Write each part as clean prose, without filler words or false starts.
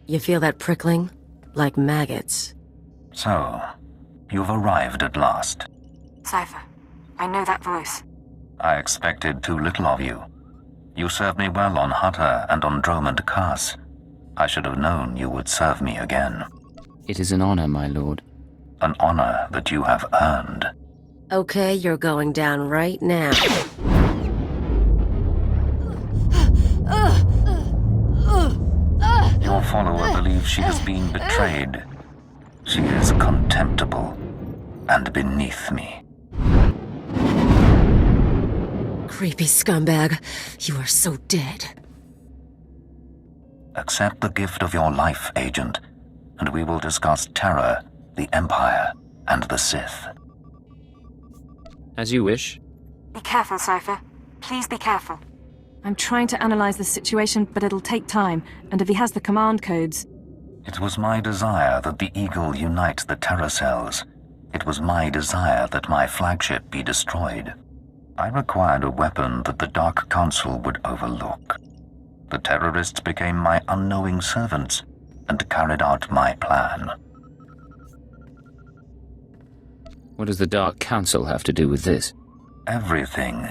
You feel that prickling? Like maggots. So, you've arrived at last. Cypher, I know that voice. I expected too little of you. You served me well on Hutter and on Dromund Kaas. I should have known you would serve me again. It is an honor, my lord. An honor that you have earned. Okay, you're going down right now. Your follower believes she has been betrayed. She is contemptible and beneath me. Creepy scumbag. You are so dead. Accept the gift of your life, Agent, and we will discuss Terror, the Empire, and the Sith. As you wish. Be careful, Cypher. Please be careful. I'm trying to analyze the situation, but it'll take time, and if he has the command codes... It was my desire that the Eagle unite the Terror cells. It was my desire that my flagship be destroyed. I required a weapon that the Dark Council would overlook. The terrorists became my unknowing servants and carried out my plan. What does the Dark Council have to do with this? Everything.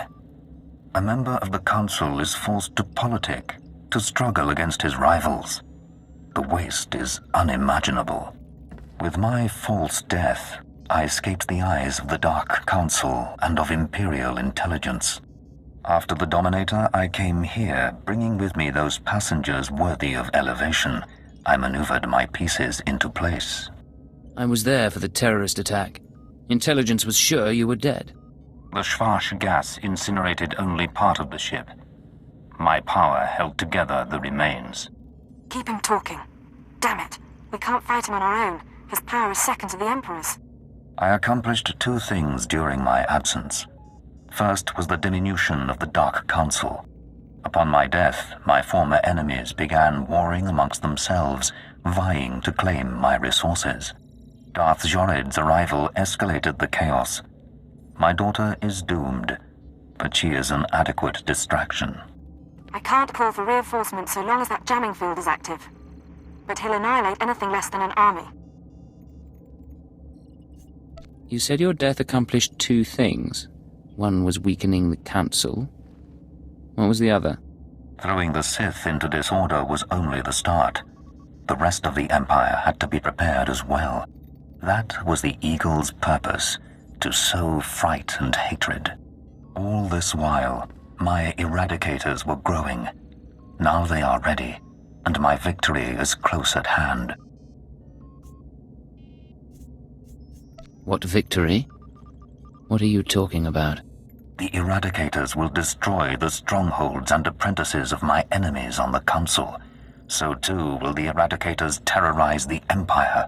A member of the Council is forced to politic, to struggle against his rivals. The waste is unimaginable. With my false death, I escaped the eyes of the Dark Council and of Imperial intelligence. After the Dominator, I came here, bringing with me those passengers worthy of elevation. I maneuvered my pieces into place. I was there for the terrorist attack. Intelligence was sure you were dead. The Schwarz gas incinerated only part of the ship. My power held together the remains. Keep him talking. Damn it. We can't fight him on our own. His power is second to the Emperor's. I accomplished two things during my absence. First was the diminution of the Dark Council. Upon my death, my former enemies began warring amongst themselves, vying to claim my resources. Darth Jored's arrival escalated the chaos. My daughter is doomed, but she is an adequate distraction. I can't call for reinforcements so long as that jamming field is active. But he'll annihilate anything less than an army. You said your death accomplished two things. One was weakening the Council. What was the other? Throwing the Sith into disorder was only the start. The rest of the Empire had to be prepared as well. That was the Eagle's purpose, to sow fright and hatred. All this while, my eradicators were growing. Now they are ready, and my victory is close at hand. What victory? What are you talking about? The eradicators will destroy the strongholds and apprentices of my enemies on the Council. So too will the eradicators terrorize the Empire.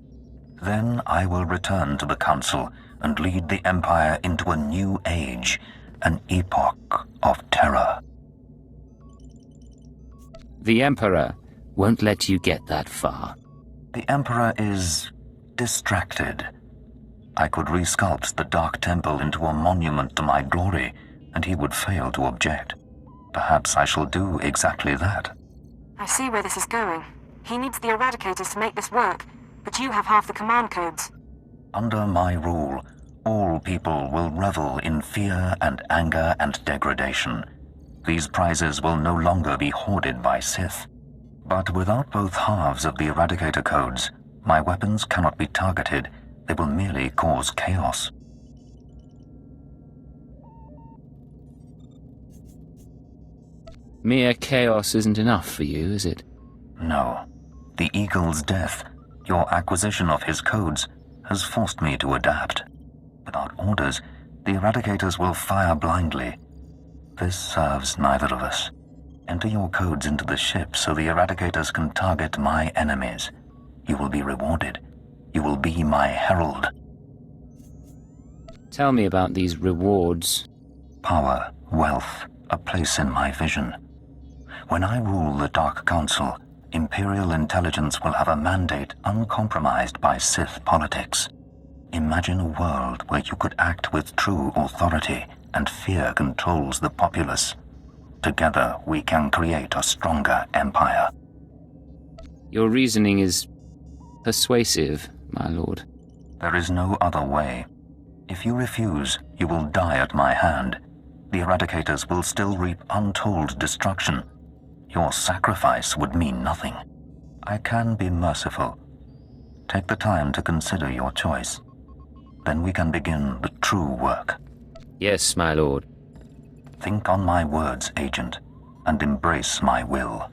Then I will return to the Council and lead the Empire into a new age, an epoch of terror. The Emperor won't let you get that far. The Emperor is distracted. I could resculpt the Dark Temple into a monument to my glory, and he would fail to object. Perhaps I shall do exactly that. I see where this is going. He needs the Eradicators to make this work, but you have half the command codes. Under my rule, all people will revel in fear and anger and degradation. These prizes will no longer be hoarded by Sith. But without both halves of the Eradicator codes, my weapons cannot be targeted. They will merely cause chaos. Mere chaos isn't enough for you, is it? No. The Eagle's death, your acquisition of his codes, has forced me to adapt. Without orders, the Eradicators will fire blindly. This serves neither of us. Enter your codes into the ship so the Eradicators can target my enemies. You will be rewarded. You will be my herald. Tell me about these rewards. Power, wealth, a place in my vision. When I rule the Dark Council, Imperial intelligence will have a mandate uncompromised by Sith politics. Imagine a world where you could act with true authority and fear controls the populace. Together, we can create a stronger empire. Your reasoning is persuasive, my lord. There is no other way. If you refuse, you will die at my hand. The Eradicators will still reap untold destruction. Your sacrifice would mean nothing. I can be merciful. Take the time to consider your choice. Then we can begin the true work. Yes, my lord. Think on my words, Agent, and embrace my will.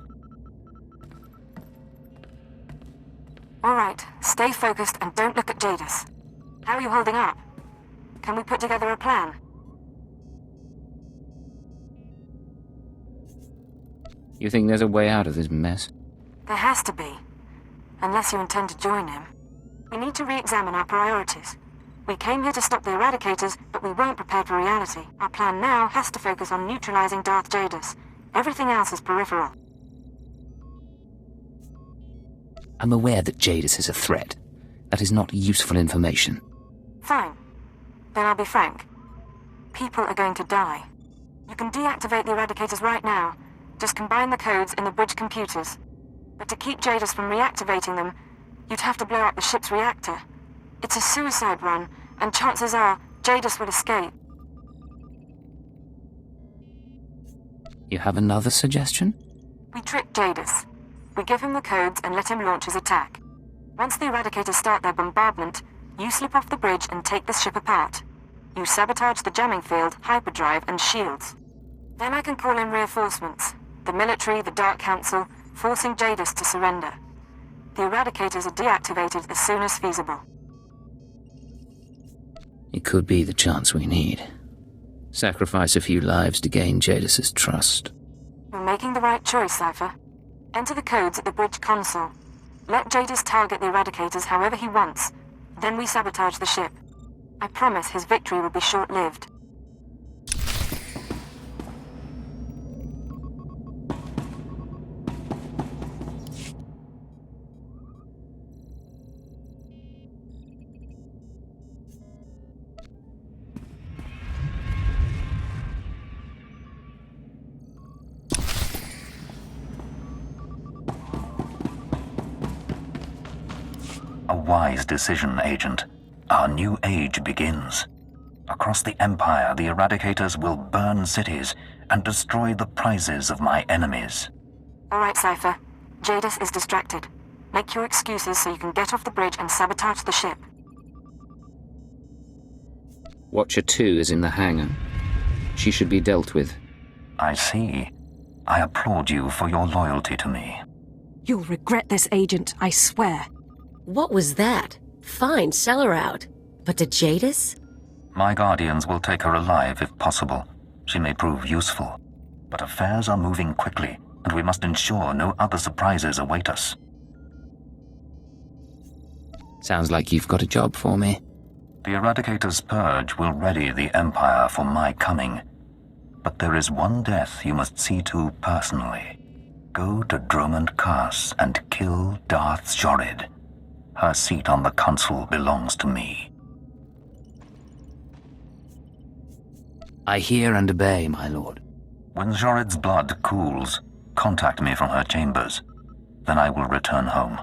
All right, stay focused and don't look at Jadus. How are you holding up? Can we put together a plan? You think there's a way out of this mess? There has to be. Unless you intend to join him. We need to re-examine our priorities. We came here to stop the Eradicators, but we weren't prepared for reality. Our plan now has to focus on neutralizing Darth Jadus. Everything else is peripheral. I'm aware that Jadus is a threat. That is not useful information. Fine. Then I'll be frank. People are going to die. You can deactivate the Eradicators right now. Just combine the codes in the bridge computers. But to keep Jadus from reactivating them, you'd have to blow up the ship's reactor. It's a suicide run, and chances are Jadus will escape. You have another suggestion? We trick Jadus. We give him the codes and let him launch his attack. Once the Eradicators start their bombardment, you slip off the bridge and take the ship apart. You sabotage the jamming field, hyperdrive, and shields. Then I can call in reinforcements. The military, the Dark Council, forcing Jadus to surrender. The Eradicators are deactivated as soon as feasible. It could be the chance we need. Sacrifice a few lives to gain Jadus's trust. You're making the right choice, Cypher. Enter the codes at the bridge console. Let Jadus target the Eradicators however he wants. Then we sabotage the ship. I promise his victory will be short-lived. A wise decision, Agent. Our new age begins. Across the Empire, the Eradicators will burn cities and destroy the prizes of my enemies. All right, Cypher. Jadus is distracted. Make your excuses so you can get off the bridge and sabotage the ship. Watcher 2 is in the hangar. She should be dealt with. I see. I applaud you for your loyalty to me. You'll regret this, Agent, I swear. What was that? Fine, sell her out. But to Jadus? My guardians will take her alive if possible. She may prove useful. But affairs are moving quickly, and we must ensure no other surprises await us. Sounds like you've got a job for me. The Eradicator's purge will ready the Empire for my coming. But there is one death you must see to personally. Go to Dromund Kaas and kill Darth Jorid. Her seat on the council belongs to me. I hear and obey, my lord. When Jorid's blood cools, contact me from her chambers. Then I will return home.